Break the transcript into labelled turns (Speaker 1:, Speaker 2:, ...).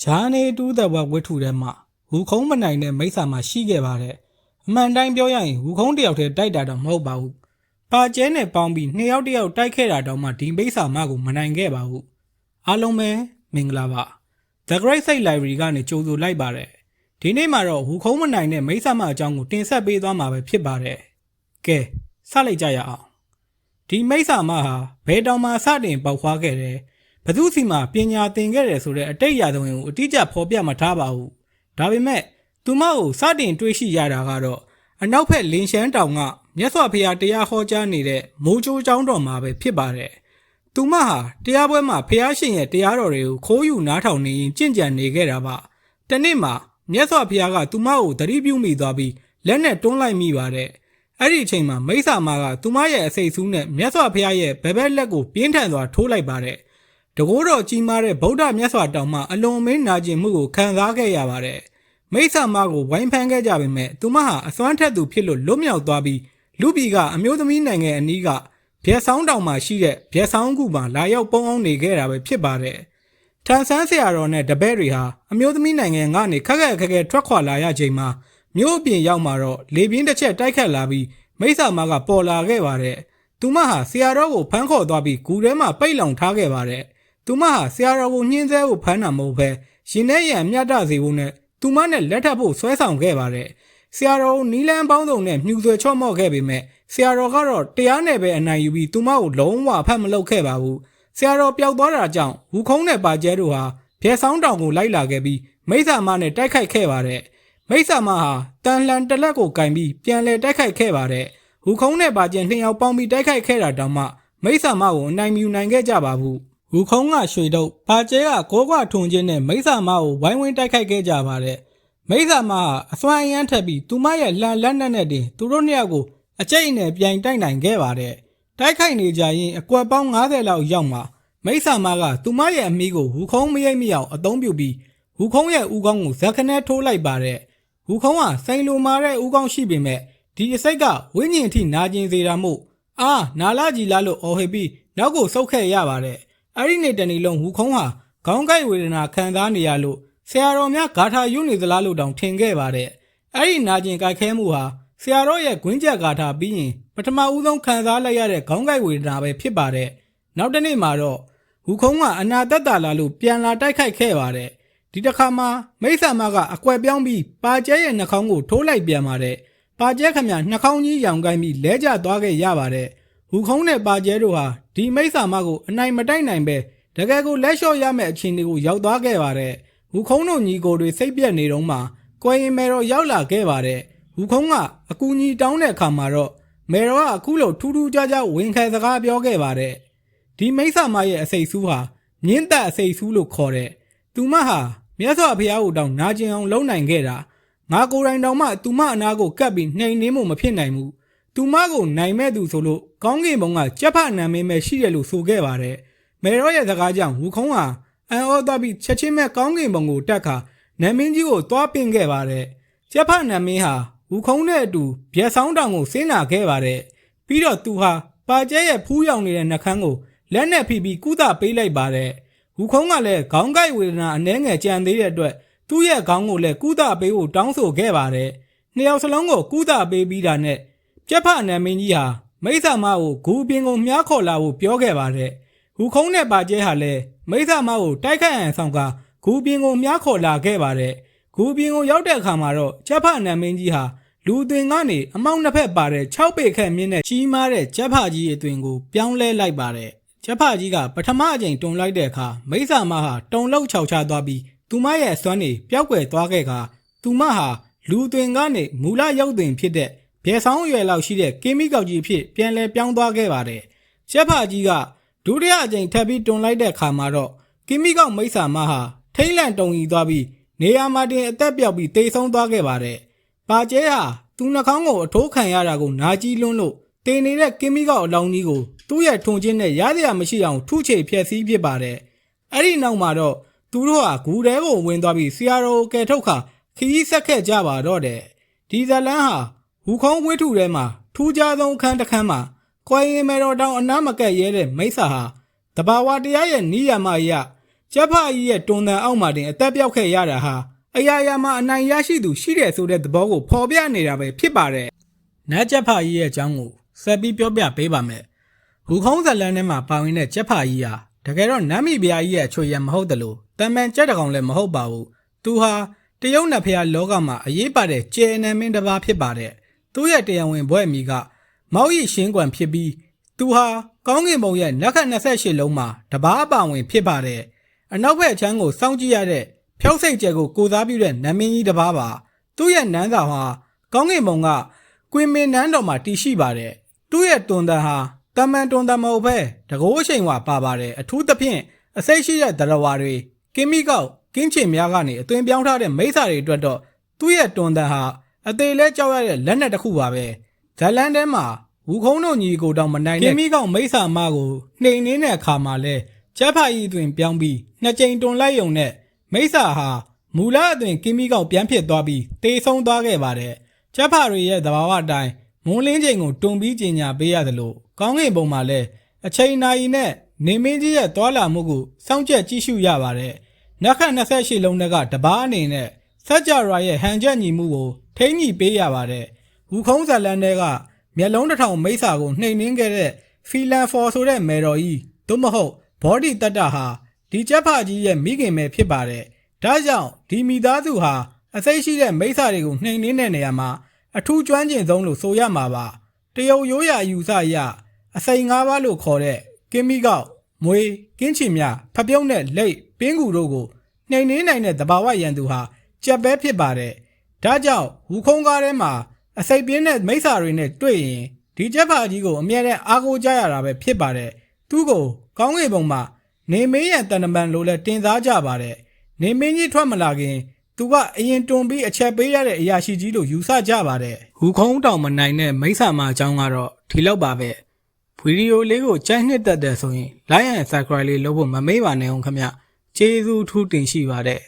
Speaker 1: ဂျာနေတူးတဲ့ဘဝဝတ္ထုထဲမှာဝူခုံးမနိုင်တဲ့မိစ္ဆာမရှိခဲ့ပါတဲ့အမှန်တိုင်းပြောရရင်ဝူခုံးတယောက်တည်းတိုက်တာတော့မဟုတ်ပါဘူးပါကျဲနဲ့ပေါင်းပြီးနှစ်ယောက်တယောက်တိုက်ခဲ့တာတောင်မှဒီမိစ္ဆာမကိုမနိုင်ခဲ့ပါဘူးအားလုံးပဲမင်္ဂလာပါ The Great Site Library ကနေကြိုဆိုလိုက်ပါတယ်ဒီနေ့မှာတော့ဝူခုံးမနိုင်တဲ့မိစ္ဆာမအကြောင်းကိုတင်ဆက်ပေးသွားမှာပဲဖြစ်ပါတယ်ကဲစလိုက်ကြရအောင်ဒီမိစ္ဆာမဟာဘယ်တောင်မှစတင်ပေါက်ဖွားခဲ့တယ်ဘသူစီမှာပညာသင်ခဲ့တယ်ဆိုတဲ့အတိတ်ရာဇဝင်ကိုအတိအကျဖော်ပြမထားပါဘူးဒါပေမဲ့သူမကိုစတင်တွေးရှိရတာကတော့အနောက်ဘက်လင်ရှမ်းတောင်ကမြတ်စွာဘုရားတရားဟောကြားနေတဲ့မိုးချိုးကျောင်းတော်မှာပဲဖြစ်ပါတယ်သူမဟာတရားပွဲမှာဘုရားရှင်ရဲ့တရားတော်တွေကိုခိုးယူနားထောင်နေရင်ကြင့်ကြံနေခဲ့တာပါတနေ့မှာမြတ်စွာဘုရားကသူမကိုသတိပြုမိသွားပြီးလက်နဲ့တွန်းလိုက်မိပါတယ်အဲ့ဒီအချိန်မှာမိစ္ဆာမကသူမရဲ့အစိတ်ဆူးနဲ့မြတ်စွာဘုရားရဲ့ဘဲဘဲလက်ကိုပြင်းထန်စွာထိုးလိုက်ပါတယ်တကိုးတော်ကြီးမားတဲ့ဗုဒ္ဓမြတ်စွာတောင်မှအလွန်မင်းနာကျင်မှုကိုခံစားခဲ့ရပါတယ်မိစ္ဆာမကိုဝိုင်းဖမ်းခဲ့ကြပေမဲ့သူမဟာအစွမ်းထက်သူဖြစ်လို့လွတ်မြောက်သွားပြီးလူပြည်ကအမျိုးသမီးနိုင်ငံအနီးကဗျက်ဆောင်တောင်မှာရှိတဲ့ဗျက်ဆောင်ကူမှာလာရောက်ပုန်းအောင်နေခဲ့တာပဲဖြစ်ပါတယ်ထန်ဆန်းဆရာတော်နဲ့တပည့်တွေဟာအမျိုးသမီးနိုင်ငံကနေခက်ခက်ခဲခဲထွက်ခွာလာရချိန်မှာမြို့အပြင်ရောက်မှာတော့လေပြင်းတစ်ချက်တိုက်ခတ်လာပြီးမိစ္ဆာမကပေါ်လာခဲ့ပါတယ်သူမဟာဆရာတော်ကိုဖမ်းခေါ်သွားပြီးဂူထဲမှာပိတ်လောင်ထားခဲ့ပါတယ်သူမဟာဆရာတော်ကိုညှင်းဆဲဖို့ဖမ်းတာမဟုတ်ပဲရှင်နဲ့ရံမြတ်တစေဖို့နဲ့သူမနဲ့လက်ထပ်ဖို့ဆွဲဆောင်ခဲ့ပါတယ်ဆရာတော်နီလန်းပေါင်းစုံနဲ့မြူဆွဲချော့မော့ခဲ့ပေမဲ့ဆရာတော်ကတော့တရားနဲ့ပဲအနိုင်ယူပြီးသူမကိုလုံးဝဖတ်မလုပ်ခဲ့ပါဘူးဆရာတော်ပျောက်သွားတာကြောင့်ဝူခုံးနဲ့ပါကျဲတို့ဟာဘျက်ဆောင်တောင်ကိုလိုက်လာခဲ့ပြီးမိစ္ဆာမနဲ့တိုက်ခိုက်ခဲ့ပါတယ်မိစ္ဆာမဟာတန်လှန်တလက်ကိုကင်ပြီးပြန်လဲတိုက်ခိုက်ခဲ့ပါတယ်ဝူခုံးနဲ့ပါကျဲနှစ်ယောက်ပေါင်းပြီးတိုက်ခိုက်ခဲ့တာတောင်မှမိစ္ဆာမကိုအနိုင်မယူနိုင်ခဲ့ကြပါဘူးဝူခုံးကရွှေတုပ်ပါကျဲကကိုးကွာထုံချင်းနဲ့မိစ္ဆာမကိုဝိုင်းဝန်းတိုက်ခိုက်ခဲ့ကြပါတယ်မိစ္ဆာမဟာအစွမ်းအရမ်းထက်ပြီးသူမရဲ့လှန်လက်နက်နဲ့တင်သူတို့နှစ်ယောက်ကိုအကျိတ်နဲ့ပြိုင်တိုက်နိုင်ခဲ့ပါတယ်တိုက်ခိုက်နေကြရင်အကွက်ပေါင်း90လောက်ရောက်မှာမိစ္ဆာမကသူမရဲ့အမိကိုဝူခုံးမရိပ်မရောက်အသုံးပြုပြီးဝူခုံးရဲ့ဦးခေါင်းကိုဇက်ခနဲထိုးလိုက်ပါတယ်ဝူခုံးကစိန်လိုမာတဲ့ဦးခေါင်းရှိပေမဲ့ဒီအစိတ်ကဝိညာဉ်ထိနာကျင်စေတာမို့နာလာကြည်လားလို့အော်ဟစ်ပြီးနောက်ကိုဆုတ်ခဲ့ရပါတယ်အဲ့ဒီနေ့တနေ့လုံးဝူခုံးဟာခေါင်းကိုက်ဝေဒနာခံစားနေရလို့ဆရာတော်များဂါထာယူနေသလားလို့တောင်ထင်ခဲ့ပါတယ်အဲ့ဒီနာကျင်ကြိုက်ခဲမှုဟာဆရာတော်ရဲ့ဂွင်းချက်ဂါထာပြီးရင်ပထမဦးဆုံးခံစားလိုက်ရတဲ့ခေါင်းကိုက်ဝေဒနာပဲဖြစ်ပါတယ်နောက်တစ်နေ့မှာတော့ဝူခုံးကအနာသက်သာလာလို့ပြန်လာတိုက်ခိုက်ခဲ့ပါတယ်ဒီတစ်ခါမှာမိစ္ဆာမကအကွက်ပြောင်းပြီးပါကျဲရဲ့နှာခေါင်းကိုထိုးလိုက်ပြန်ပါတယ်ပါကျဲခမနှာခေါင်းကြီးရောင်ကိုင်းပြီးလဲကျသွားခဲ့ရပါတယ်ဝူခုံးနဲ့ပါကျဲတို့ဟာဒီမိစ္ဆာမကိုအနိုင်မတိုက်နိုင်ပဲတကယ်ကိုလက်လျှော့ရမယ့်အခြေအနေကိုရောက်သွားခဲ့ပါတယ်ဝူခုံးတို့ညီကိုတွေစိတ်ပြက်နေတော့မှကွယ်ရင်မဲတော်ရောက်လာခဲ့ပါတယ်ဝူခုံးကအကူညီတောင်းတဲ့အခါမှာတော့မဲတော်ကအခုလိုထူးထူးခြားခြားဝင်ခဲစကားပြောခဲ့ပါတယ်ဒီမိစ္ဆာမရဲ့အစိတ်ဆူးဟာမြင်းသက်အစိတ်ဆူးလို့ခေါ်တဲ့သူမဟာမြတ်စွာဘုရားကိုတောင်နာကျင်အောင်လုပ်နိုင်ခဲ့တာငါကိုယ်တိုင်တောင်မှသူမအနာကိုကပ်ပြီးနှိမ်နှင်းမှုမဖြစ်နိုင်ဘူးသူမကိုနိုင်မဲ့သူဆိုလို့ကောင်းကင်ဘုံကကြက်ဖနာမင်းပဲရှိတယ်လို့ဆိုခဲ့ပါတယ်မဲတော်ရဲ့စကားကြောင့်ဝူခုံးဟာအန်အော်သွားပြီးချက်ချင်းမဲ့ကောင်းကင်ဘုံကိုတက်ခါနမင်းကြီးကိုသွားပင့်ခဲ့ပါတယ်ကျက်ဖနမင်းဟာဝူခုံးနဲ့အတူဗျက်ဆောင်တောင်ကိုဆင်းလာခဲ့ပါတယ်ပြီးတော့သူဟာပါကျဲရဲ့ဖူးရောင်နေတဲ့နှခမ်းကိုလက်နဲ့ဖိပြီးကုသပေးလိုက်ပါတယ်ဝူခုံးကလည်းခေါင်းကိုက်ဝေဒနာအနှဲငယ်ကြံသေးတဲ့အတွက်သူ့ရဲ့ခေါင်းကိုလည်းကုသပေးဖို့တောင်းဆိုခဲ့ပါတယ်နှစ်ယောက်စလုံးကိုကုသပေးပြီးတာနဲ့ကျက်ဖနမင်းကြီးဟာမိစ္ဆာမကိုဂူပင်ကိုမြားခေါ်လာဖို့ပြောခဲ့ပါတယ်ဝူခုံးနဲ့ပါကျဲဟာလည်းမိစ္ဆာမကိုတိုက်ခိုက်ရန်ဆောင်ကဂူပင်ကိုမြားခေါ်လာခဲ့ပါတယ်ဂူပင်ကိုရောက်တဲ့အခါမှာတော့ကျက်ဖနမင်းကြီးဟာလူသွင်ကနေအမောက်နှစ်ဖက်ပါတဲ့6ပေခန့်မြင့်တဲ့ကြီးမားတဲ့ကျက်ဖကြီးအသွင်ကိုပြောင်းလဲလိုက်ပါတယ်ကျက်ဖကြီးကပထမအကြိမ်တုံလိုက်တဲ့အခါမိစ္ဆာမဟာတုံလောက်ခြောက်ချသွားပြီးသူမရဲ့အစွမ်းတွေပျောက်ကွယ်သွားခဲ့ခါသူမဟာလူသွင်ကနေမူလရုပ်သွင်ဖြစ်တဲ့ဘဲဆောင်ရွယ်လောက်ရှိတဲ့ကင်းမီကောက်ကြီးဖြစ်ပြန်လဲပြောင်းသွားခဲ့ပါတယ်ကျက်ဖကြီးကဒုတိယအကြိမ်ထပ်ပြီးတုံလိုက်တဲ့အခါမှာတော့ကင်းမီကောက်မိစ္ဆာမဟာထိတ်လန့်တုံရီသွားပြီးနေရာမှာတင်အသက်ပြောက်ပြီးတိတ်ဆုံးသွားခဲ့ပါတယ်ပါကျဲဟာသူနှာခေါင်းကိုအထိုးခံရတာကိုနာကြည့်လွန်းလို့တင်နေတဲ့ကင်းမီကောက်အလောင်းကြီးကိုသူ့ရဲ့ထုံချင်းနဲ့ရစရာမရှိအောင်ထုချေဖျက်ဆီးဖြစ်ပါတယ်အဲ့ဒီနောက်မှာတော့သူတို့ဟာဂူထဲကိုဝင်သွားပြီးဆရာတော်ကိုကယ်ထုတ်ခါခီးဆက်ခဲ့ကြပါတော့တယ်ဒီဇလန်းဟာဝူခုံးဝိထုထဲမှာထူးခြားဆုံးအခန်းတစ်ခန်းမှာကွယ်ရင်မဲတော်တောင်အနားမကက်ရဲတဲ့မိစ္ဆာဟာတဘာဝတရားရဲ့နိယာမအရ ကျက်ဖကြီးရဲ့တွန်တန်အောက်မှာတင်အသက်ပြောက်ခဲ့ရတာဟာအရာရာမှာအနိုင်ရရှိသူရှိတယ်ဆိုတဲ့သဘောကိုဖော်ပြနေတာပဲဖြစ်ပါတယ်။နတ်ကျက်ဖကြီးရဲ့အကြောင်းကိုဆက်ပြီးပြောပြပေးပါမယ်။ဘူခုံးဇလန်းထဲမှာပါဝင်တဲ့ကျက်ဖကြီးဟာတကယ်တော့နတ်မိဖုရားကြီးရဲ့အချွေရမဟုတ်တယ်လို့တမန်ကျက်တကောင်လည်းမဟုတ်ပါဘူး။သူဟာတရုတ်နတ်ဖုရားလောကမှာအရေးပါတဲ့ကျေနံမင်းတစ်ပါးဖြစ်ပါတယ်။သူ့ရဲ့တရားဝင်ဘွဲ့အမည်ကမောက်ရီရှင်းကွမ်ဖြစ်ပြီးသူဟာကောင်းကင်ဘုံရဲ့နက္ခတ်28လုံးမှာတပါးအပါဝင်ဖြစ်ပါတယ်။အနောက်ဘက်အခြမ်းကိုစောင့်ကြည့်ရတဲ့ဖြောက်စိတ်ကျဲကိုကိုစားပြုတဲ့နတ်မင်းကြီးတစ်ပါးပါသူ့ရဲ့နန်းစာဟာကောင်းကင်ဘုံကကွင်မင်းနန်းတော်မှာတည်ရှိပါတယ်သူ့ရဲ့တွန်တန်ဟာတမန်တွန်တန်မဟုတ်ဘဲတကိုးအချိန်ဝါပါပါတယ်အထူးသဖြင့်အစိတ်ရှိတဲ့သရဝါတွေကင်းမီကောက်ကင်းချင်များကနေအသွင်ပြောင်းထားတဲ့မိစ္ဆာတွေအတွက်တော့သူ့ရဲ့တွန်တန်ဟာအသေးလဲကြောက်ရတဲ့လက်နက်တစ်ခုပါပဲဇလန်ထဲမှာဝူခုံးတို့ညီကိုတောင်မနိုင်တဲ့ကင်းမီကောက်မိစ္ဆာမကိုနှိမ်နှင်းတဲ့အခါမှာလဲကျက်ဖာကြီးအသွင်ပြောင်းပြီးနှစ်ကြိမ်တွန်လိုက်ရုံနဲ့မိစ္ဆာဟာမူလအသွင်ကင်းမီကောက်ပြန်ဖြစ်သွားပြီးတေဆုံးသွားခဲ့ပါတယ်ကျက်ဖာတွေရဲ့သဘာဝအတိုင်းမွန်းလင်းချိန်ကိုတွန်ပြီးကျင်ညာပေးရသလိုကောင်းကင်ဘုံမှာလဲအချိန်နာရီနဲ့နေမင်းကြီးရဲ့သွာလာမှုကိုစောင့်ကြည့်ကြည့်ရှုရပါတယ်နက္ခတ်28လုံးကတပားအနေနဲ့စัจ java ရဲ့ဟန်ချက်ညီမှုကိုထိန်းညှိပေးရပါတယ်ဝူခုံးဇလန်တွေကမျက်လုံးတစ်ထောင်မိစ္ဆာကိုနှိမ်နှင်းခဲ့တဲ့ဖီလန်ဖော်ဆိုတဲ့မယ်တော်ကြီးသို့မဟုတ်ဘောဒီတတ္တဟာဒီကျက်ဖာကြီးရဲ့မိခင်ပဲဖြစ်ပါတယ်ဒါကြောင့်ဒီမိသားစုဟာအစိတ်ရှိတဲ့မိစ္ဆာတွေကိုနှိမ်နှင်းတဲ့နေရာမှာအထူးကျွမ်းကျင်ဆုံးလို့ဆိုရမှာပါတရုတ်ရိုးရာယူဆအရအစိမ်၅ပါးလို့ခေါ်တဲ့ကင်းမီကောက်မွေကင်းချင်မြဖပြုံးတဲ့လိတ်ပင်းကူတို့ကိုနှိမ်နှင်းနိုင်တဲ့သဘာဝရန်သူဟာကြက်ပဲဖြစ်ပါတယ်ဒါကြောင့်ဝူခုံးကားထဲမှာအစိတ်ပြင်းတဲ့မိစ္ဆာတွေနဲ့တွေ့ရင်ဒီကျက်ဖာကြီးကိုအမြဲတမ်းအားကိုးကြရတာပဲဖြစ်ပါတယ်သူ့ကိုကောင်းကင်ဘုံမှာနေမင်းရန်တန်တမန်လို့လဲတင်စားကြပါတယ်နေမင်းကြီးထွက်မလာခင်သူကအရင်တွန်ပြီးအချက်ပေးရတဲ့အရာရှိကြီးလို့ယူဆကြပါတယ်ဟူခုံးတောင်မနိုင်တဲ့မိစ္ဆာမအကြောင်းကတော့ဒီလောက်ပါပဲဗီဒီယိုလေးကိုကြိုက်နှစ်သက်တယ်ဆိုရင် like and subscribe လေးလုပ်ဖို့မမေ့ပါနဲ့အောင်ခင်ဗျကျေးဇူးထူးတင်ရှိပါတယ်